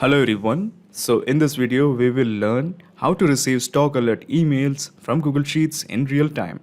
Hello everyone. So in this video we will learn how to receive stock alert emails from Google Sheets in real time.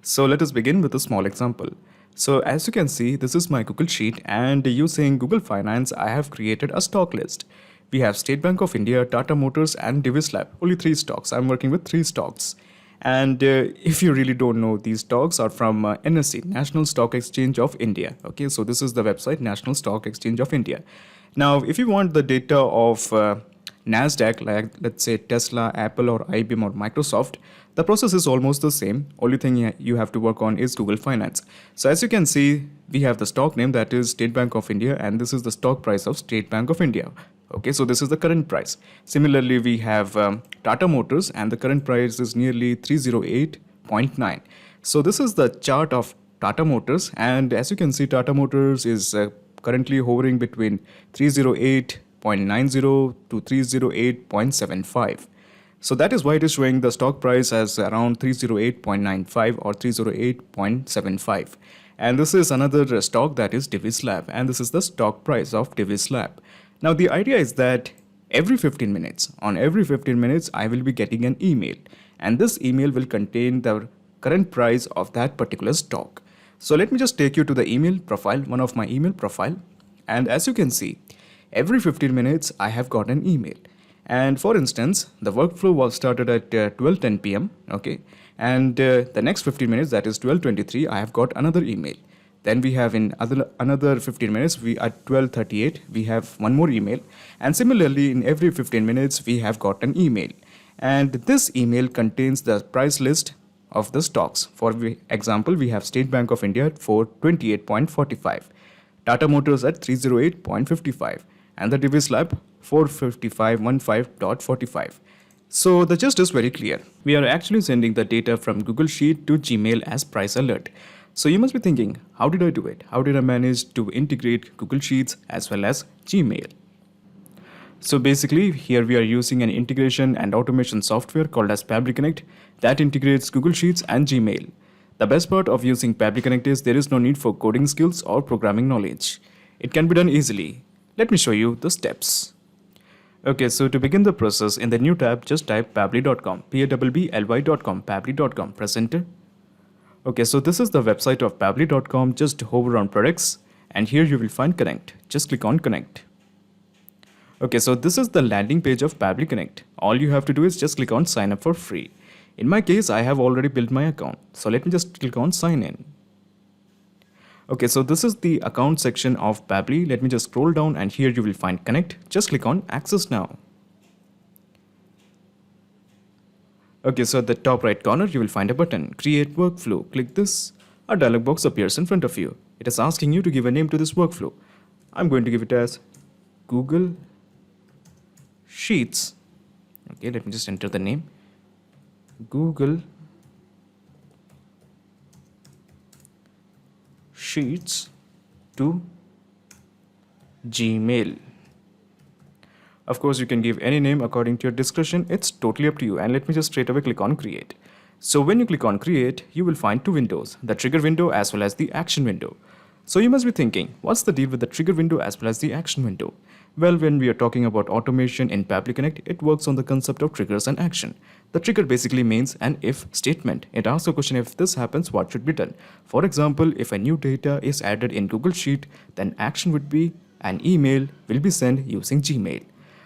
So let us begin with a small example. So as you can see, this is my Google Sheet, and using Google Finance I have created a stock list. We have State Bank of India, Tata Motors and Divis Lab. Only 3 stocks. I'm working with 3 stocks. And if you really don't know, these stocks are from NSE, National Stock Exchange of India. Okay, so this is the website, National Stock Exchange of India. Now, if you want the data of NASDAQ, like let's say Tesla, Apple, or IBM or Microsoft, the process is almost the same. Only thing you have to work on is Google Finance. So as you can see, we have the stock name, that is State Bank of India, and this is the stock price of State Bank of India. Okay, so this is the current price. Similarly, we have Tata Motors, and the current price is nearly 308.9. So this is the chart of Tata Motors, and as you can see, Tata Motors is currently hovering between 308.90 to 308.75. So that is why it is showing the stock price as around 308.95 or 308.75. And this is another stock, that is Divis Lab, and this is the stock price of Divis Lab. Now the idea is that every 15 minutes, on every 15 minutes, I will be getting an email, and this email will contain the current price of that particular stock. So let me just take you to the email profile, one of my email profile. And as you can see, every 15 minutes I have got an email. And for instance, the workflow was started at 12:10 p.m. Okay, and the next 15 minutes, that is 12:23, I have got another email. Then we have in another 15 minutes, we at 12:38 we have one more email, and similarly in every 15 minutes we have got an email. And this email contains the price list of the stocks. For example, we have State Bank of India for 28.45, Tata Motors at 308.55, and the Divis Lab 455.15.45. So the gist is very clear. We are actually sending the data from Google Sheet to Gmail as price alert. So you must be thinking, how did I do it? How did I manage to integrate Google Sheets as well as Gmail? So basically, here we are using an integration and automation software called as PabliConnect that integrates Google Sheets and Gmail. The best part of using PabliConnect is there is no need for coding skills or programming knowledge. It can be done easily. Let me show you the steps. Okay, so to begin the process, in the new tab, just type pably.com, Pably.com, pably.com, press enter. Okay, so this is the website of pably.com. Just hover on products, and here you will find connect. Just click on connect. Okay, so this is the landing page of PabliConnect. All you have to do is just click on sign up for free. In my case, I have already built my account. So let me just click on sign in. Okay, so this is the account section of Pably. Let me just scroll down, and here you will find connect. Just click on access now. Okay, so at the top right corner, you will find a button, create workflow. Click this. A dialog box appears in front of you. It is asking you to give a name to this workflow. I'm going to give it as Google Sheets. Okay, let me just enter the name. Google Sheets to Gmail. Of course, you can give any name according to your discretion. It's totally up to you. And let me just straight away click on create. So when you click on create, you will find two windows, the trigger window as well as the action window. So you must be thinking, what's the deal with the trigger window as well as the action window? Well, when we are talking about automation in PabliConnect, it works on the concept of triggers and action. The trigger basically means an if statement. It asks a question, if this happens, what should be done? For example, if a new data is added in Google Sheet, then action would be an email will be sent using Gmail.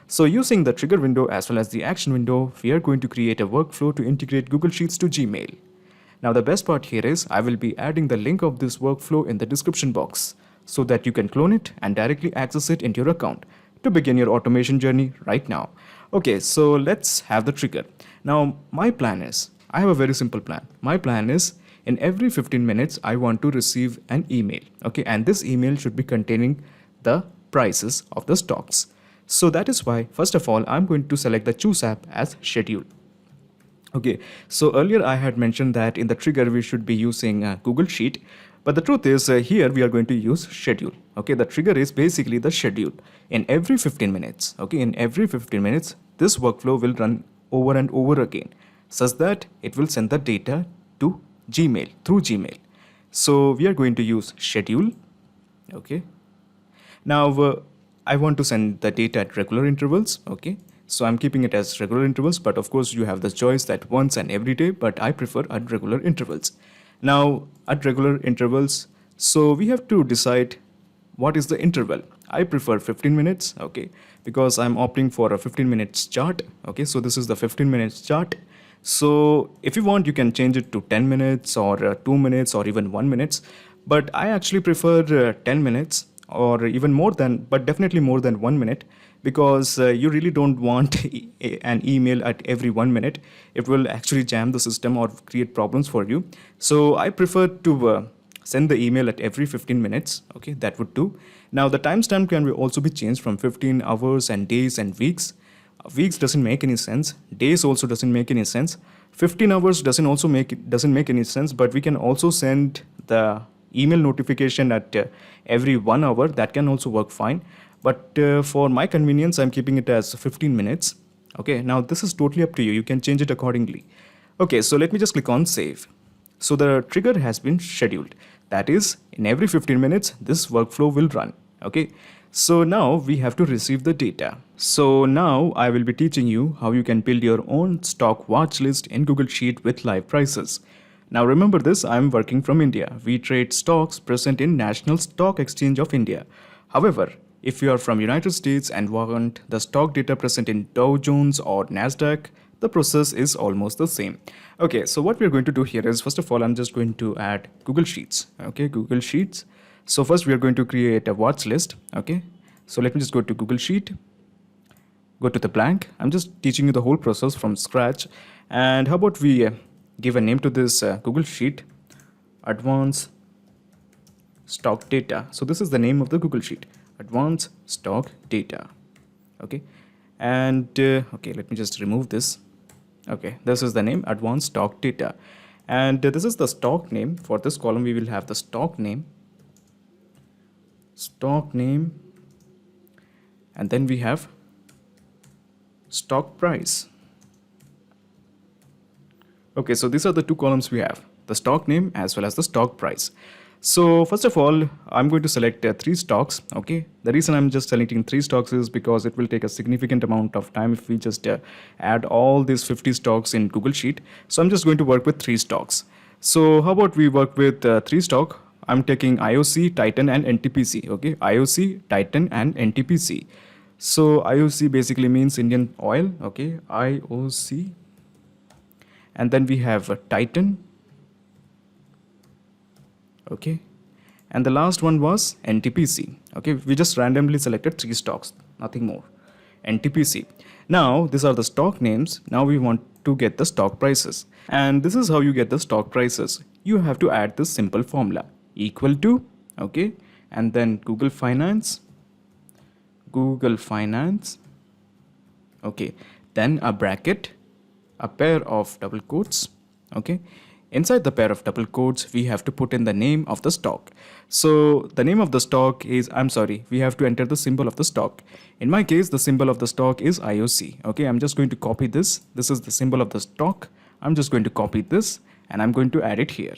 So using the trigger window as well as the action window, we are going to create a workflow to integrate Google Sheets to Gmail. Now the best part here is I will be adding the link of this workflow in the description box so that you can clone it and directly access it into your account to begin your automation journey right now. Okay, so let's have the trigger. Now my plan is, I have a very simple plan. My plan is in every 15 minutes, I want to receive an email. Okay, and this email should be containing the prices of the stocks. So that is why, first of all, I'm going to select the choose app as schedule. Okay, so earlier I had mentioned that in the trigger we should be using Google Sheet, but the truth is here we are going to use schedule. Okay, the trigger is basically the schedule. In every 15 minutes, okay, in every 15 minutes, this workflow will run over and over again, such that it will send the data to Gmail, through Gmail. So we are going to use schedule. Okay, now I want to send the data at regular intervals, okay? So I'm keeping it as regular intervals, but of course you have the choice that once and every day, but I prefer at regular intervals. Now, at regular intervals, so we have to decide what is the interval. I prefer 15 minutes, okay, because I'm opting for a 15 minutes chart, okay? So this is the 15 minutes chart. So if you want, you can change it to 10 minutes or 2 minutes or even 1 minute. But I actually prefer 10 minutes or even more than, but definitely more than 1 minute, because you really don't want an email at every 1 minute. It will actually jam the system or create problems for you. So I prefer to send the email at every 15 minutes. Okay, that would do. Now the timestamp can also be changed from 15 hours and days and weeks. Weeks doesn't make any sense. Days also doesn't make any sense. 15 hours doesn't make any sense. But we can also send the email notification at every 1 hour. That can also work fine. But for my convenience, I'm keeping it as 15 minutes. Okay, now this is totally up to you. You can change it accordingly. Okay, so let me just click on save. So the trigger has been scheduled. That is, in every 15 minutes, this workflow will run. Okay, so now we have to receive the data. So now I will be teaching you how you can build your own stock watch list in Google Sheet with live prices. Now remember this, I am working from India. We trade stocks present in National Stock Exchange of India. However, if you are from United States and want the stock data present in Dow Jones or Nasdaq, the process is almost the same. Okay, so what we're going to do here is, first of all, I'm just going to add Google Sheets. Okay, Google Sheets. So first we are going to create a watch list. Okay, so let me just go to Google Sheet, go to the blank. I'm just teaching you the whole process from scratch. And how about we give a name to this Google Sheet, Advanced Stock Data. So this is the name of the Google Sheet, Advanced Stock Data. Okay, and okay, let me just remove this. Okay, this is the name, Advanced Stock Data, and this is the stock name. For this column we will have the stock name, and then we have stock price. Okay, so these are the two columns we have, the stock name as well as the stock price. So first of all, I'm going to select 3 stocks. Okay, the reason I'm just selecting 3 stocks is because it will take a significant amount of time if we just add all these 50 stocks in Google Sheet. So I'm just going to work with 3 stocks. So how about we work with 3 stock? I'm taking IOC, Titan and NTPC. Okay, IOC, Titan and NTPC. So IOC basically means Indian Oil. Okay, IOC, and then we have Titan. Okay, and the last one was NTPC. Okay, we just randomly selected 3 stocks, nothing more. NTPC. Now these are the stock names. Now we want to get the stock prices, and this is how you get the stock prices. You have to add this simple formula, equal to, okay, and then Google Finance, okay, then a bracket, a pair of double quotes. Okay, inside the pair of double quotes, we have to put in the name of the stock. So the name of the stock is, we have to enter the symbol of the stock. In my case, the symbol of the stock is IOC. Okay, I'm just going to copy this. This is the symbol of the stock. I'm just going to copy this and I'm going to add it here.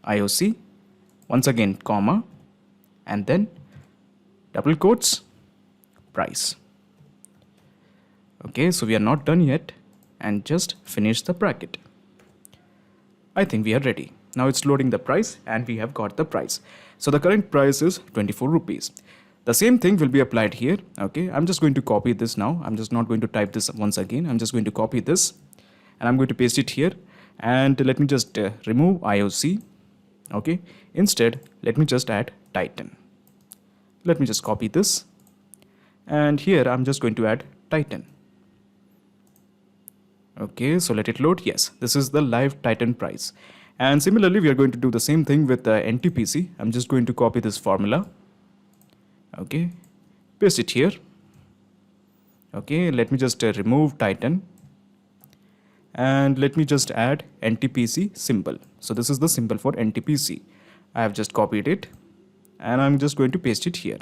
IOC, once again, comma, and then double quotes, price. Okay, so we are not done yet, and just finish the bracket. I think we are ready. Now it's loading the price and we have got the price. So the current price is 24 rupees. The same thing will be applied here. Okay, I'm just going to copy this now. I'm just not going to type this once again. I'm just going to copy this and I'm going to paste it here. And let me just remove IOC. Okay, instead, let me just add Titan. Let me just copy this. And here I'm just going to add Titan. Okay, so let it load. Yes, this is the live Titan price. And similarly, we are going to do the same thing with NTPC. I'm just going to copy this formula. Okay, paste it here. Okay, let me just remove Titan. And let me just add NTPC symbol. So this is the symbol for NTPC. I have just copied it. And I'm just going to paste it here.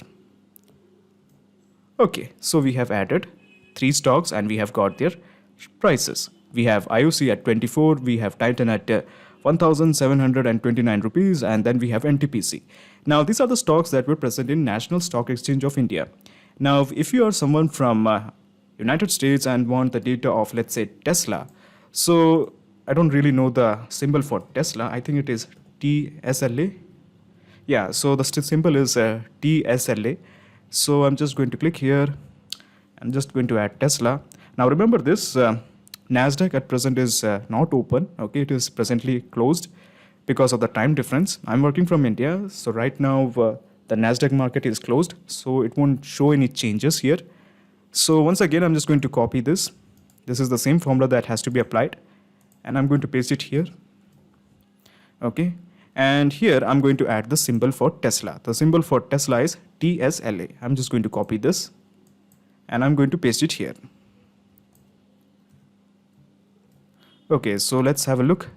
Okay, so we have added 3 stocks and we have got their prices. We have IOC at 24, we have Titan at 1,729 rupees, and then we have NTPC. Now these are the stocks that were present in National Stock Exchange of India. Now, if you are someone from United States and want the data of, let's say, Tesla, so I don't really know the symbol for Tesla. I think it is TSLA. Yeah, so the symbol is TSLA. So I'm just going to click here. I'm just going to add Tesla. Now remember this, NASDAQ at present is not open. Okay, it is presently closed because of the time difference. I'm working from India, so right now the NASDAQ market is closed, so it won't show any changes here. So once again, I'm just going to copy this. This is the same formula that has to be applied, and I'm going to paste it here. Okay, and here I'm going to add the symbol for Tesla. The symbol for Tesla is TSLA. I'm just going to copy this, and I'm going to paste it here. Okay, so let's have a look.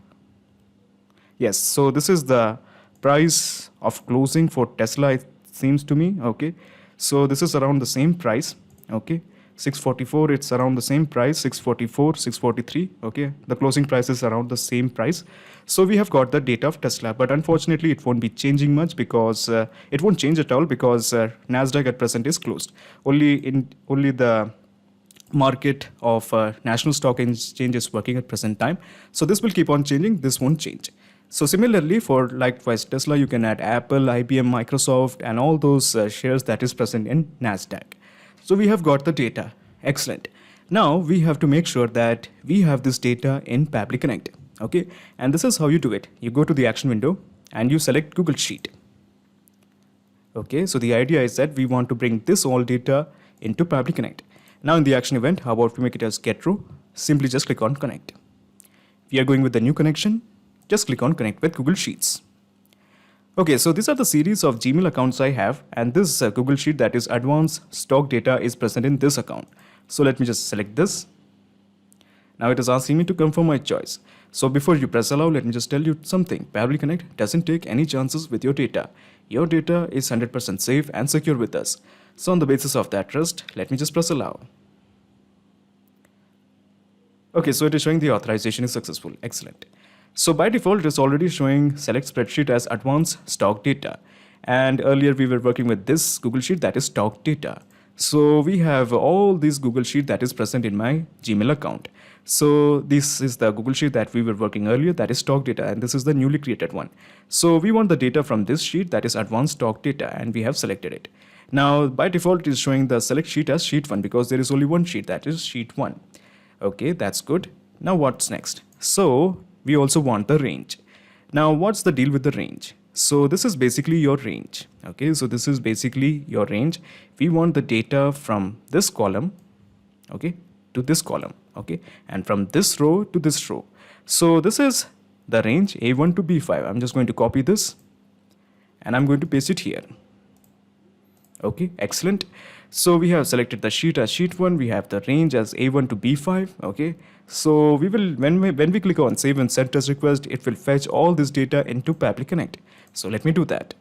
Yes, so this is the price of closing for Tesla, it seems to me. Okay, so this is around the same price. Okay, 644, it's around the same price, 644, 643. Okay, the closing price is around the same price. So we have got the data of Tesla, but unfortunately it won't be changing much because it won't change at all because NASDAQ at present is closed. Only the market of National Stock Exchange is working at present time. So this will keep on changing, this won't change. So similarly for likewise Tesla, you can add Apple, IBM, Microsoft and all those shares that is present in NASDAQ. So we have got the data. Excellent. Now we have to make sure that we have this data in Pabbly Connect. Okay, and this is how you do it. You go to the action window and you select Google Sheet. Okay, so the idea is that we want to bring this all data into Pabbly Connect. Now in the action event, how about we make it as get row? Simply just click on connect. We are going with the new connection. Just click on connect with Google Sheets. Okay, so these are the series of Gmail accounts I have, and this Google Sheet that is advanced stock data is present in this account. So let me just select this. Now it is asking me to confirm my choice. So before you press allow, let me just tell you something. Pabbly Connect doesn't take any chances with your data. Your data is 100% safe and secure with us. So on the basis of that trust, let me just press allow. Okay, so it is showing the authorization is successful. Excellent. So by default, it is already showing select spreadsheet as advanced stock data. And earlier we were working with this Google Sheet that is stock data. So we have all this Google Sheet that is present in my Gmail account. So this is the Google Sheet that we were working earlier, that is stock data, and this is the newly created one. So we want the data from this sheet that is advanced stock data, and we have selected it. Now by default it is showing the select sheet as sheet 1 because there is only one sheet, that is sheet 1. Okay, that's good. Now what's next? So we also want the range. Now what's the deal with the range? So this is basically your range. Okay, so this is basically your range. We want the data from this column, okay, to this column, okay, and from this row to this row. So this is the range A1 to B5. I'm just going to copy this and I'm going to paste it here. Okay, excellent. So we have selected the sheet as sheet 1. We have the range as A1 to B5. Okay, so we will when we click on save and send as request, it will fetch all this data into Pabbly Connect. So let me do that.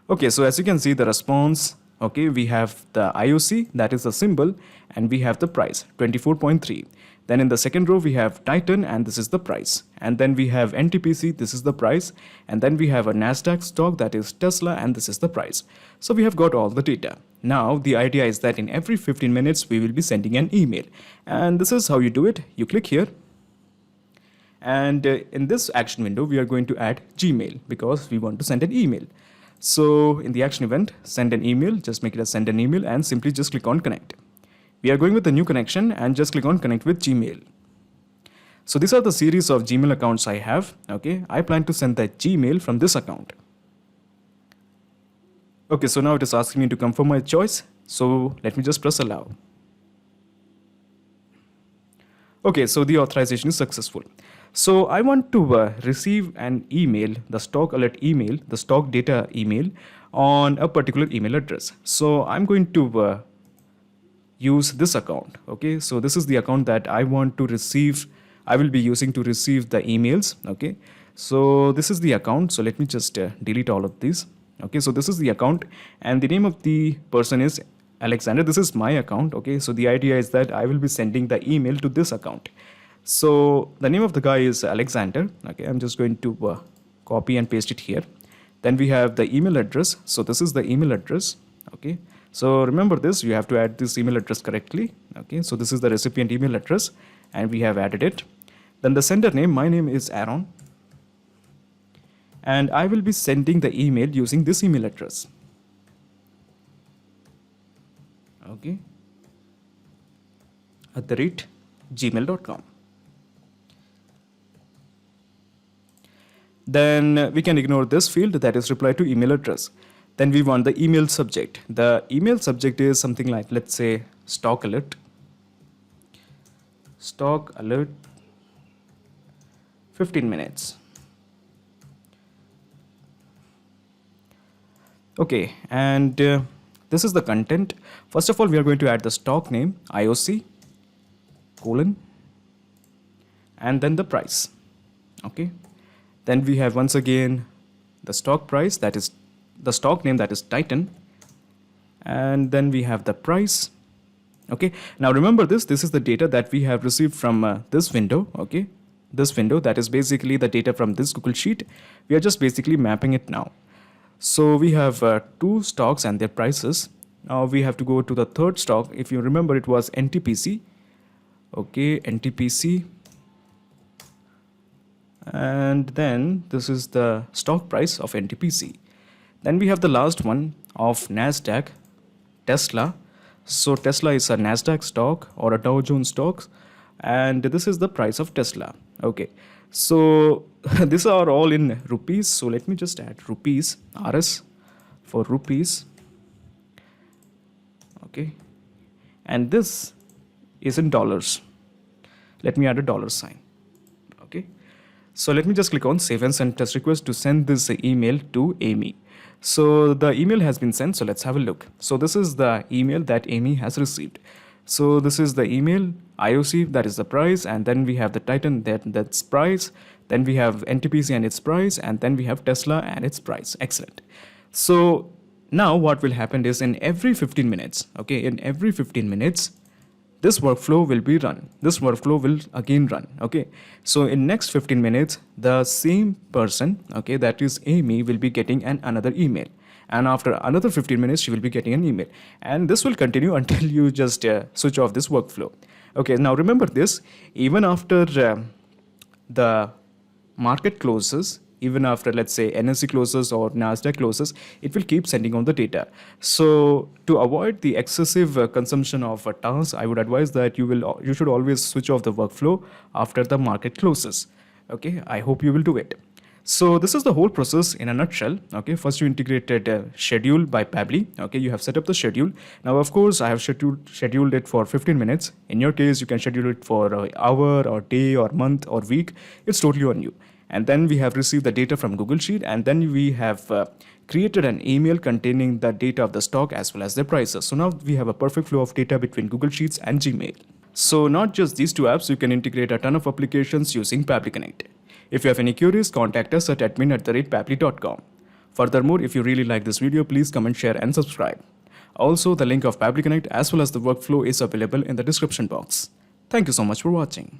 Okay, so as you can see the response, okay, we have the IOC, that is the symbol, and we have the price 24.3. Then in the second row we have Titan, and this is the price, and then we have NTPC, this is the price, and then we have a NASDAQ stock, that is Tesla, and this is the price. So we have got all the data. Now the idea is that in every 15 minutes we will be sending an email, and this is how you do it. You click here, and in this action window we are going to add Gmail because we want to send an email. So in the action event, send an email, just make it as send an email and simply just click on connect. We are going with the new connection and just click on connect with Gmail. So these are the series of Gmail accounts I have. Okay, I plan to send that Gmail from this account. Okay, so now it is asking me to confirm my choice. So let me just press allow. Okay, so the authorization is successful. So I want to receive an email, the stock alert email, the stock data email on a particular email address. So I'm going to use this account. Okay, so this is the account that I want to receive. I will be using to receive the emails. Okay, so this is the account. So let me just delete all of these. Okay, so this is the account and the name of the person is Alexander. This is my account. Okay, so the idea is that I will be sending the email to this account. So the name of the guy is Alexander. Okay, I'm just going to copy and paste it here. Then we have the email address. So this is the email address. Okay. So remember this, you have to add this email address correctly. Okay. So this is the recipient email address and we have added it. Then the sender name, my name is Aaron. And I will be sending the email using this email address. Okay. @gmail.com. Then we can ignore this field, that is reply to email address. Then we want the email subject. The email subject is something like, let's say, stock alert. Stock alert 15 minutes. Okay, and this is the content. First of all, we are going to add the stock name, IOC, colon, and then the price. Okay. Then we have once again the stock price, that is the stock name, that is Titan. And then we have the price. Okay. Now remember this is the data that we have received from this window. Okay. This window, that is basically the data from this Google Sheet. We are just basically mapping it now. So we have two stocks and their prices. Now we have to go to the third stock. If you remember, it was NTPC. Okay, NTPC. And then this is the stock price of NTPC. Then we have the last one of NASDAQ, Tesla. So Tesla is a NASDAQ stock or a Dow Jones stock, and this is the price of Tesla. Okay, so these are all in rupees. So let me just add rupees, RS for rupees. Okay, and this is in dollars. Let me add a dollar sign. Okay. So let me just click on save and send test request to send this email to Amy. So the email has been sent. So let's have a look. So this is the email that Amy has received. So this is the email, IOC, that is the price. And then we have the Titan, that's price. Then we have NTPC and its price. And then we have Tesla and its price. Excellent. So now what will happen is in every 15 minutes, okay, in every 15 minutes, this workflow will be run. This workflow will again run. Okay. So in next 15 minutes, the same person, okay, that is Amy, will be getting another email. And after another 15 minutes, she will be getting an email. And this will continue until you just switch off this workflow. Okay. Now remember this, even after the market closes, even after, let's say, NSE closes or NASDAQ closes, it will keep sending on the data. So to avoid the excessive consumption of tasks, I would advise that you should always switch off the workflow after the market closes. Okay, I hope you will do it. So this is the whole process in a nutshell. Okay, first you integrated schedule by Pabbly. Okay, you have set up the schedule. Now, of course, I have scheduled it for 15 minutes. In your case, you can schedule it for an hour or day or month or week. It's totally on you. And then we have received the data from Google Sheet, and then we have created an email containing the data of the stock as well as the prices. So now we have a perfect flow of data between Google Sheets and Gmail. So not just these two apps, you can integrate a ton of applications using Pabbly Connect. If you have any queries, contact us at admin@pabbly.com. Furthermore, if you really like this video, please comment, share and subscribe. Also, the link of Pabbly Connect as well as the workflow is available in the description box. Thank you so much for watching.